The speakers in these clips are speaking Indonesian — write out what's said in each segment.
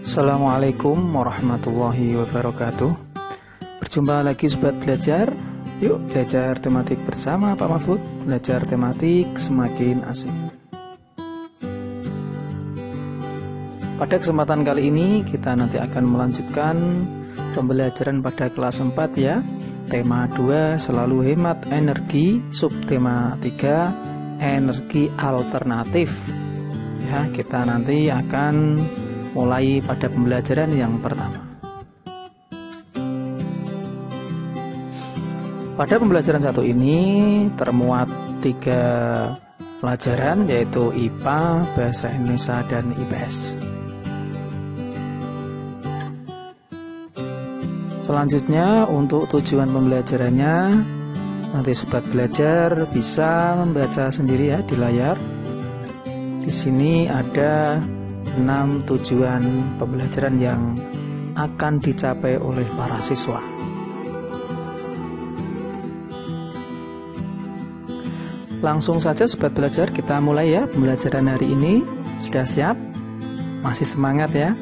Assalamualaikum warahmatullahi wabarakatuh. Berjumpa lagi Sobat Belajar. Yuk belajar tematik bersama Pak Mahfud. Belajar tematik semakin asik. Pada kesempatan kali ini kita nanti akan melanjutkan pembelajaran pada kelas 4 ya. Tema 2 selalu hemat energi, subtema 3 energi alternatif. Ya, kita nanti akan mulai pada pembelajaran yang pertama. Pada pembelajaran 1 ini termuat 3 pelajaran, yaitu IPA, Bahasa Indonesia, dan IPS. Selanjutnya untuk tujuan pembelajarannya, nanti Sobat Belajar bisa membaca sendiri ya di layar. Di sini ada 6 tujuan pembelajaran yang akan dicapai oleh para siswa. Langsung saja Sobat Belajar, kita mulai ya pembelajaran hari ini. Sudah siap? Masih semangat ya?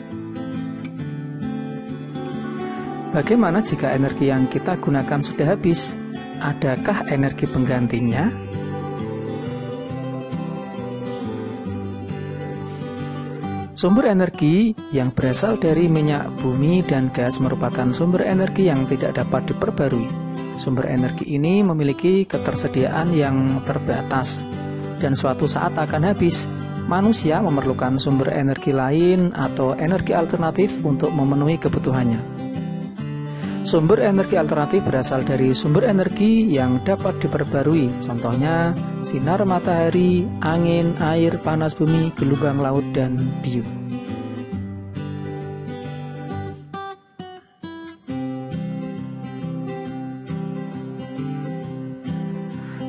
Bagaimana jika energi yang kita gunakan sudah habis? Adakah energi penggantinya? Sumber energi yang berasal dari minyak bumi dan gas merupakan sumber energi yang tidak dapat diperbarui. Sumber energi ini memiliki ketersediaan yang terbatas dan suatu saat akan habis. Manusia memerlukan sumber energi lain atau energi alternatif untuk memenuhi kebutuhannya. Sumber energi alternatif berasal dari sumber energi yang dapat diperbarui, contohnya sinar matahari, angin, air, panas bumi, gelombang laut, dan bio.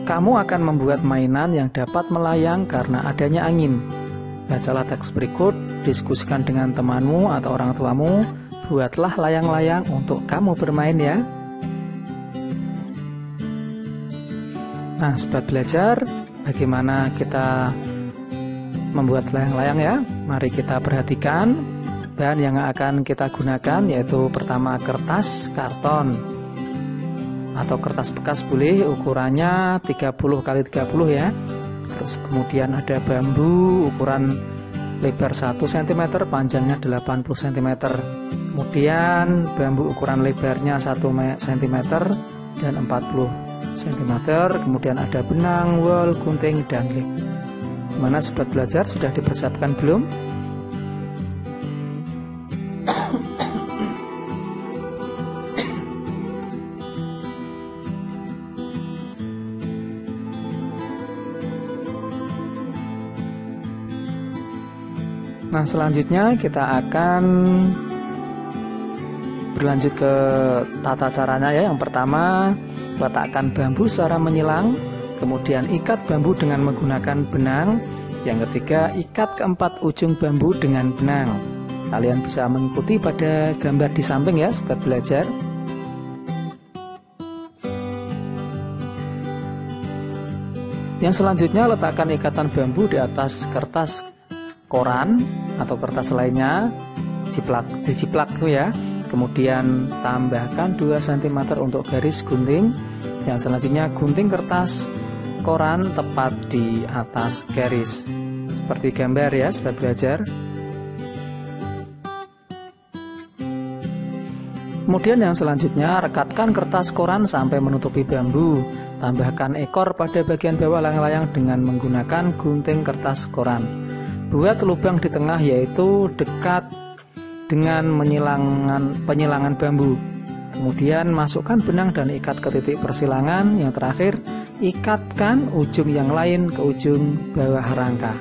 Kamu akan membuat mainan yang dapat melayang karena adanya angin. Bacalah teks berikut, diskusikan dengan temanmu atau orang tuamu. Buatlah layang-layang untuk kamu bermain ya. Nah, Sobat Belajar, bagaimana kita membuat layang-layang ya? Mari kita perhatikan bahan yang akan kita gunakan, yaitu pertama kertas karton atau kertas bekas boleh, ukurannya 30 x 30 ya. Terus kemudian ada bambu ukuran lebar 1 cm, panjangnya 80 cm. Kemudian bambu ukuran lebarnya 1 cm dan 40 cm. Kemudian ada benang, wol, gunting, dan lem. Gimana Sobat Belajar, sudah dipersiapkan belum? Nah, selanjutnya kita akan berlanjut ke tata caranya ya. Yang pertama, letakkan bambu secara menyilang, kemudian ikat bambu dengan menggunakan benang. Yang ketiga, ikat keempat ujung bambu dengan benang. Kalian bisa mengikuti pada gambar di samping ya, Sobat Belajar. Yang selanjutnya, letakkan ikatan bambu di atas kertas koran atau kertas lainnya, diciplak tuh ya. Kemudian tambahkan 2 cm untuk garis gunting. Yang selanjutnya gunting kertas koran tepat di atas garis, seperti gambar ya Sobat Belajar. Kemudian yang selanjutnya, rekatkan kertas koran sampai menutupi bambu. Tambahkan ekor pada bagian bawah layang-layang dengan menggunakan gunting kertas koran. Buat lubang di tengah, yaitu dekat dengan penyilangan bambu. Kemudian masukkan benang dan ikat ke titik persilangan. Yang terakhir, ikatkan ujung yang lain ke ujung bawah rangka.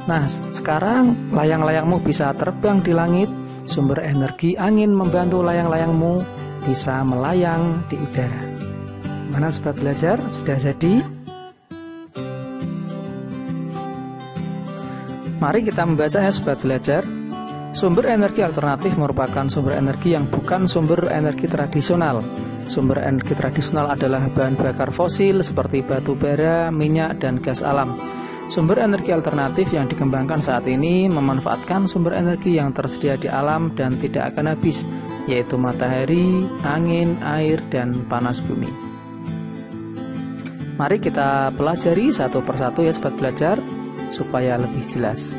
Nah, sekarang layang-layangmu bisa terbang di langit. Sumber energi angin membantu layang-layangmu bisa melayang di udara. Mana Sobat Belajar, sudah jadi? Mari kita membaca ya Sobat Belajar. Sumber energi alternatif merupakan sumber energi yang bukan sumber energi tradisional. Sumber energi tradisional adalah bahan bakar fosil seperti batu bara, minyak, dan gas alam. Sumber energi alternatif yang dikembangkan saat ini memanfaatkan sumber energi yang tersedia di alam dan tidak akan habis, yaitu matahari, angin, air, dan panas bumi. Mari kita pelajari satu persatu ya sobat belajar, supaya lebih jelas.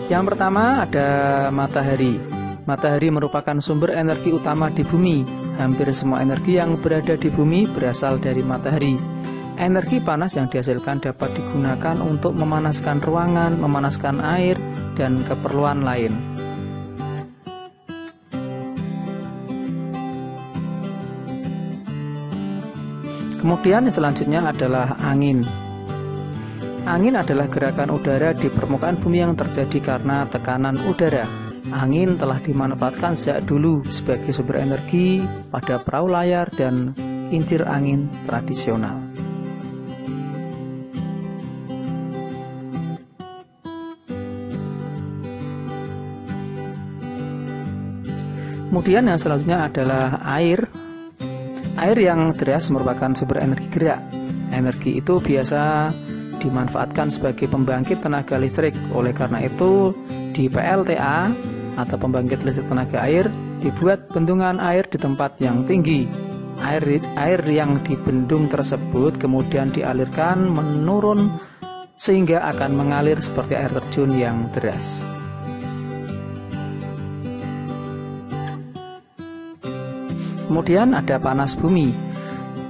Yang pertama ada matahari. Matahari merupakan sumber energi utama di bumi. Hampir semua energi yang berada di bumi berasal dari matahari. Energi panas yang dihasilkan dapat digunakan untuk memanaskan ruangan, memanaskan air, dan keperluan lain. Kemudian yang selanjutnya adalah angin. Angin adalah gerakan udara di permukaan bumi yang terjadi karena tekanan udara. Angin telah dimanfaatkan sejak dulu sebagai sumber energi pada perahu layar dan kincir angin tradisional. Kemudian yang selanjutnya adalah air. Air yang deras merupakan sumber energi gerak. Energi itu biasa dimanfaatkan sebagai pembangkit tenaga listrik. Oleh karena itu, di PLTA atau pembangkit listrik tenaga air dibuat bendungan air di tempat yang tinggi. Air yang di bendung tersebut kemudian dialirkan menurun sehingga akan mengalir seperti air terjun yang deras. Kemudian ada panas bumi.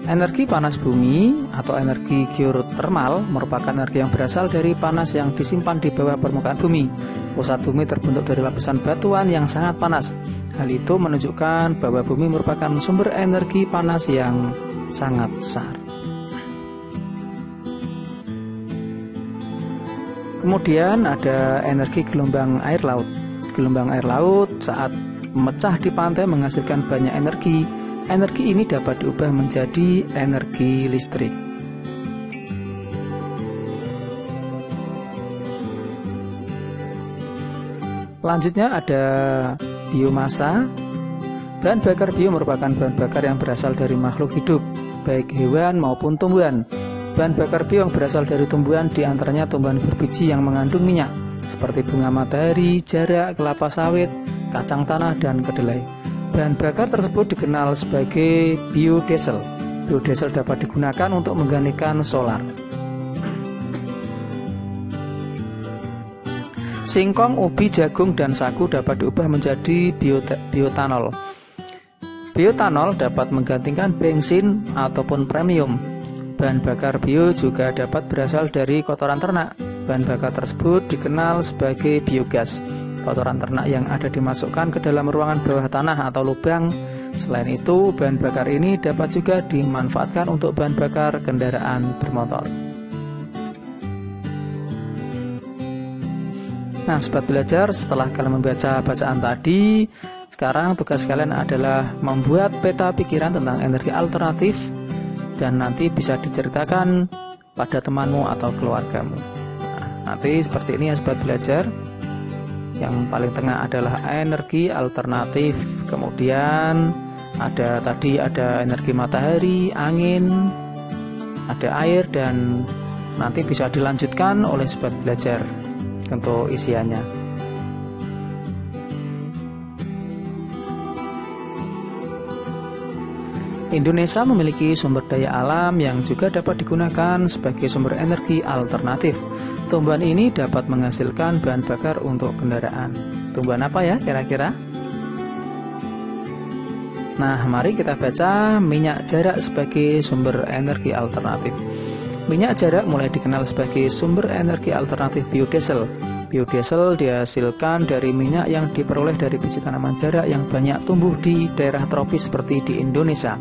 Energi panas bumi atau energi geotermal merupakan energi yang berasal dari panas yang disimpan di bawah permukaan bumi. Pusat bumi terbentuk dari lapisan batuan yang sangat panas. Hal itu menunjukkan bahwa bumi merupakan sumber energi panas yang sangat besar. Kemudian ada energi gelombang air laut. Gelombang air laut saat memecah di pantai menghasilkan banyak energi. Energi ini dapat diubah menjadi energi listrik. Selanjutnya ada biomasa. Bahan bakar bio merupakan bahan bakar yang berasal dari makhluk hidup, baik hewan maupun tumbuhan. Bahan bakar bio yang berasal dari tumbuhan diantaranya tumbuhan berbiji yang mengandung minyak, seperti bunga matahari, jarak, kelapa sawit, kacang tanah, dan kedelai. Bahan bakar tersebut dikenal sebagai biodiesel. Biodiesel dapat digunakan untuk menggantikan solar. Singkong, ubi, jagung, dan sagu dapat diubah menjadi bioetanol. Bioetanol dapat menggantikan bensin ataupun premium. Bahan bakar bio juga dapat berasal dari kotoran ternak. Bahan bakar tersebut dikenal sebagai biogas. Kotoran ternak yang ada dimasukkan ke dalam ruangan bawah tanah atau lubang. Selain itu, bahan bakar ini dapat juga dimanfaatkan untuk bahan bakar kendaraan bermotor. Nah, sobat belajar, setelah kalian membaca bacaan tadi, sekarang tugas kalian adalah membuat peta pikiran tentang energi alternatif dan nanti bisa diceritakan pada temanmu atau keluargamu. Nah, nanti seperti ini ya sobat belajar. Yang paling tengah adalah energi alternatif. Kemudian ada energi matahari, angin, ada air, dan nanti bisa dilanjutkan oleh sobat belajar untuk isiannya. Indonesia memiliki sumber daya alam yang juga dapat digunakan sebagai sumber energi alternatif. Tumbuhan ini dapat menghasilkan bahan bakar untuk kendaraan. Tumbuhan apa ya kira-kira? Nah, mari kita baca minyak jarak sebagai sumber energi alternatif. Minyak jarak mulai dikenal sebagai sumber energi alternatif biodiesel. Biodiesel dihasilkan dari minyak yang diperoleh dari biji tanaman jarak yang banyak tumbuh di daerah tropis seperti di Indonesia.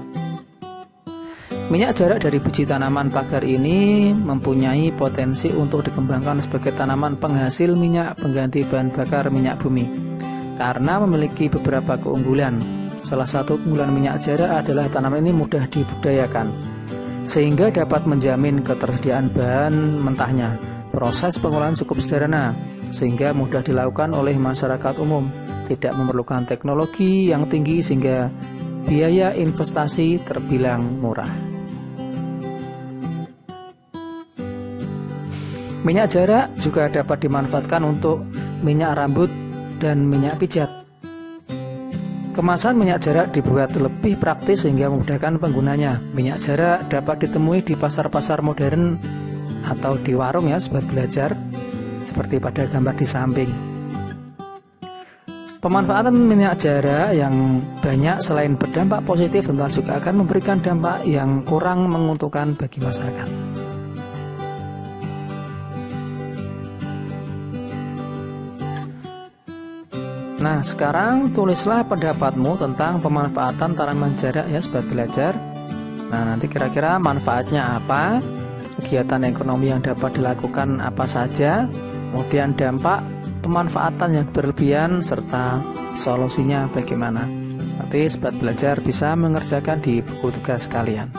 Minyak jarak dari biji tanaman pagar ini mempunyai potensi untuk dikembangkan sebagai tanaman penghasil minyak pengganti bahan bakar minyak bumi karena memiliki beberapa keunggulan. Salah satu keunggulan minyak jarak adalah tanaman ini mudah dibudidayakan sehingga dapat menjamin ketersediaan bahan mentahnya. Proses pengolahan cukup sederhana sehingga mudah dilakukan oleh masyarakat umum, tidak memerlukan teknologi yang tinggi sehingga biaya investasi terbilang murah. Minyak jarak juga dapat dimanfaatkan untuk minyak rambut dan minyak pijat. Kemasan minyak jarak dibuat lebih praktis sehingga memudahkan penggunanya. Minyak jarak dapat ditemui di pasar-pasar modern atau di warung ya, sobat belajar, seperti pada gambar di samping. Pemanfaatan minyak jarak yang banyak selain berdampak positif tentu juga akan memberikan dampak yang kurang menguntungkan bagi masyarakat. Nah, sekarang tulislah pendapatmu tentang pemanfaatan tanaman jarak ya, sobat belajar. Nah, nanti kira-kira manfaatnya apa, kegiatan ekonomi yang dapat dilakukan apa saja, kemudian dampak pemanfaatan yang berlebihan, serta solusinya bagaimana. Nanti sobat belajar bisa mengerjakan di buku tugas kalian.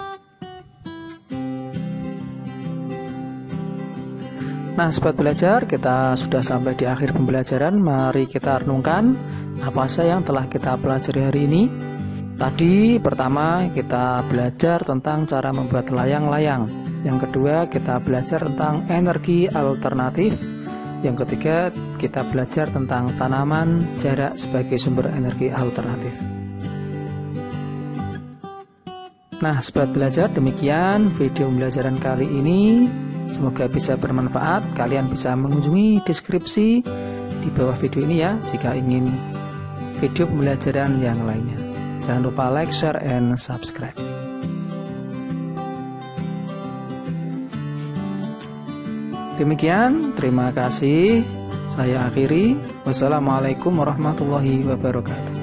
Nah, sobat belajar, kita sudah sampai di akhir pembelajaran. Mari kita renungkan apa saja yang telah kita pelajari hari ini. Tadi pertama kita belajar tentang cara membuat layang-layang. Yang kedua kita belajar tentang energi alternatif. Yang ketiga kita belajar tentang tanaman jarak sebagai sumber energi alternatif. Nah, sobat belajar, demikian video pembelajaran kali ini. Semoga bisa bermanfaat. Kalian bisa mengunjungi deskripsi di bawah video ini ya, jika ingin video pembelajaran yang lainnya. Jangan lupa like, share, and subscribe. Demikian, terima kasih. Saya akhiri. Wassalamualaikum warahmatullahi wabarakatuh.